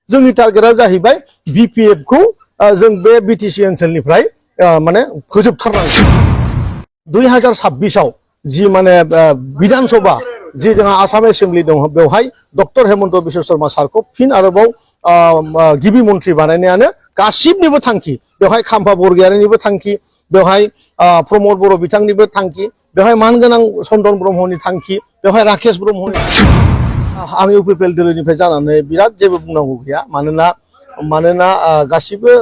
जोंनि टारगेटआ जाहैबाय BPF खौ जों बे BTC ओनसोलनिफ्राय माने फोजोबथारनांगौ 2026 आव जि माने विधान सभा जि जोंहा आसाम एसेम्बलि दङ बेवहाय डक्टर हेमन्त बिश्व शर्मा सारखौ फिन आरोबाव गिबि मन्थ्रि बानायनायानो गासिबनिबो थांखि बेवहाय खाम्फा बरगयारिनिबो थांखि बेवहाय प्रमद बर' बिथांनिबो थांखि बेवहाय मानगोनां चन्दन ब्रह्मनि थांखि बेवहाय राकेश ब्रह्मनि आं इउपिपिएल दोलोनिफ्राय जानानै बिराद जेबो बुंनांगौ गैया मानोना गासिबो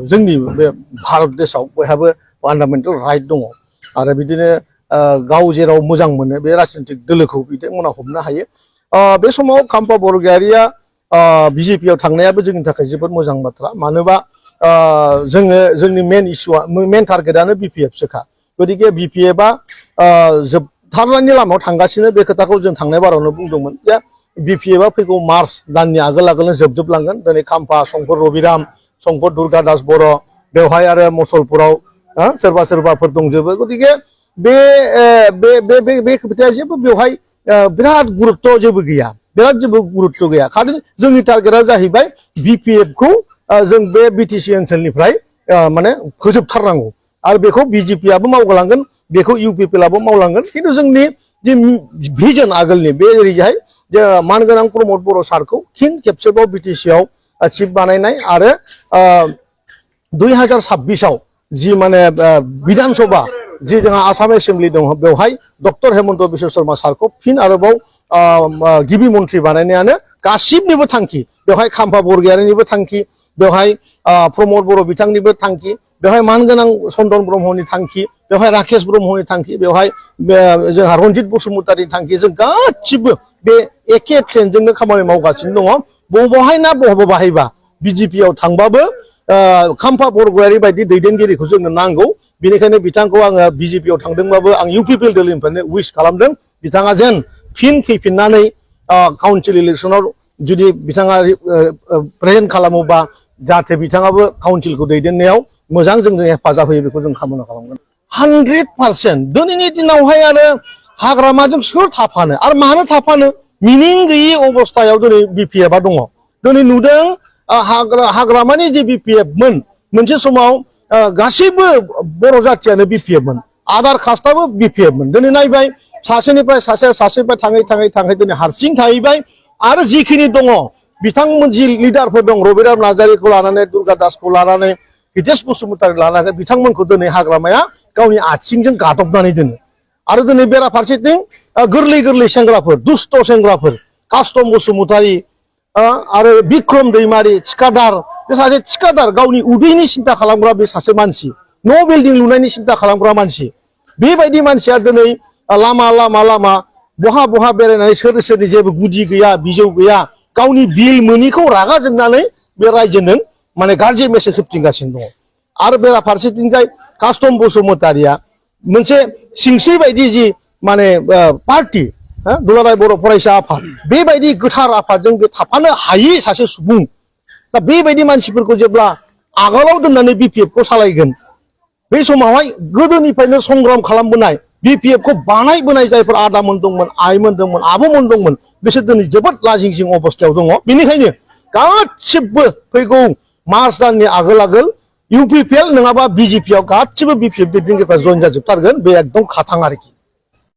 जोंनि बे भारत देशआव बयहाबो फान्डामेन्टेल राइट दङ आरो बिदिनो गाव जेराव मोजां मोनो बे राजनीतिक दोलोखौ बिथांमोना हमनो हायो बे समाव खाम्फा बरगयारिया बिजेपिआव थांनायाबो जोंनि थाखाय जोबोद मोजां बाथ्रा मानोबा जोंनि मेन इस्युआ मेन टारगेटआनो BPF सोखा गतिके BPF-आ जोबथारनायनि लामायाव थांगासिनो बे खोथाखौ जों थांनाय बारावनो बुंदोंमोन जे BPF-आ फैगौ मार्च दाननि आगोलनो जोबलांगोन दिनै खाम्फा संकर रबिराम संकर दुर्गा दास बर' बेवहाय आरो मसलपुराव सोरबाफोर दंजोबो गतिके बे खोथाया जेबो बेवहाय बिराद गुरुत्व जेबो गैया बिराद जेबो गुरुत्व गैया खालि जोंनि टारगेटआ जाहैबाय BPF खौ जों बे BTC ओनसोलनिफ्राय माने फोजोबथारनांगौ आरो बेखौ BJP-आबो मावलांगोन बेखौ UPPL-आबो मावलांगोन खिन्थु जोंनि जे भिजन आगोलनि बे ओरैहाय जे मानगोनां प्रमद बर' सारखौ फिन खेबसेबाव BTC-आव चिफ बानायनाय आरो 2026 आव जि माने विधान सभा जि जोंहा आसाम एसेम्बलि दङ बेवहाय डक्टर हेमन्त बिश्व शर्मा सारखौ फिन आरोबाव गिबि मन्थ्रि बानायनायानो गासिबनिबो थांखि बेवहाय खाम्फा बरगयारिनिबो थांखि बेवहाय प्रमद बर' बिथांनिबो थांखि बेवहाय मानगोनां चन्दन ब्रह्मनि थांखि बेवहाय राकेश ब्रह्मनि थांखि बेवहाय जोंहा रन्जित बसुमतारिनि थांखि जों गासिबो बे एखे ट्रेनजोंनो खामानि मावगासिनो दङ बबावहाय ना बहाबाहायबा BJP-आव थांबाबो खाम्फा बरगयारि बायदि दैदेनगिरिखौ जोंनो नांगौ बेनिखायनो बिथांखौ आङो BJP-आव थांदोंबाबो आं UPPL दोलोनिफ्रायनो उइश खालामदों बिथाङा जेन फिन फैफिननानै काउन्सिल इलेक्सनाव जुदि बिथाङा प्रेजेन्ट खालामोबा जाहाथे बिथाङाबो काउन्सिलखौ दैदेननायाव मोजां जोंनो हेफाजाब होयो बेखौ जों खामानि खालामगोन 100% दिनैनि दिनावहाय आरो हाग्रामाजों सोर थाफानो आरो मानो थाफानो मिनिं गैयि अबस्थायाव दिनै BPF-आ दङ दिनै नुदों हाग्रामानि जे BPF-मोन मोनसे समाव गासैबो बर' जाथियानो BPF-मोन आदार कास्टआबो BPF-मोन दिनै नायबाय सासेनिफ्राय सासेनिफ्राय थाङै दिनै हारसिं थाहैबाय आरो जिखिनि दङ बिथांमोन जि लिडारफोर दं रबिराम नार्जारिखौ लानानै दुर्गा दासखौ लानानै हितेश बसुमतारी लानानै बिथांमोनखौ दिनै हाग्रामाया गावनि आथिंजों गादबनानै दोनो आरो दिनै बेराफारसेथिं गोरलै सेंग्राफोर दुष्ट सेंग्राफोर कास्टम बसुमतारी आरो बिक्रम दैमारि थिखादार बे सासे थिखादार गावनि उदैनि सिन्था खालामग्रा बे सासे मानसि न' बिल्डिं लुनायनि सिन्था खालामग्रा मानसि बेबायदि मानसिया दिनै लामा बहा बेरायनानै सोरनि जेबो गुदि गैया बिजौ गैया गावनि बिल मोनिखौ रागा जोंनानै बे रायजोजों माने गाज्रि मेसेज होबथिंगासिनो दङ आरो बेराफारसेथिंजाय कास्टम बसुमतारिया मोनसे सिंस्रि बायदि जि माने पार्टी दुलाराय बर' फरायसा आफाद बेबायदि गोथार आफादजों बे थाफानो हायि सासे सुबुं दा बेबायदि मानसिफोरखौ जेब्ला आगोलाव दोननानै BPF-खौ सालायगोन बै समावहाय गोदोनिफ्रायनो संग्राम खालामबोनाय BPF-खौ बानायबोनाय जायफोर आदामोन दंमोन आइमोन दंमोन आब'मोन दंमोन बिसोर दिनै जोबोद लाजिंसिं अबस्थायाव दङ बेनिखायनो गासिबो फैगौ मार्च दाननि आगोल UPPL नङाबा BJP-आव गासिबो BPF दैदेनगिरिफ्रा जइन जाजोबथारगोन बे एकदम खाथां आरोखि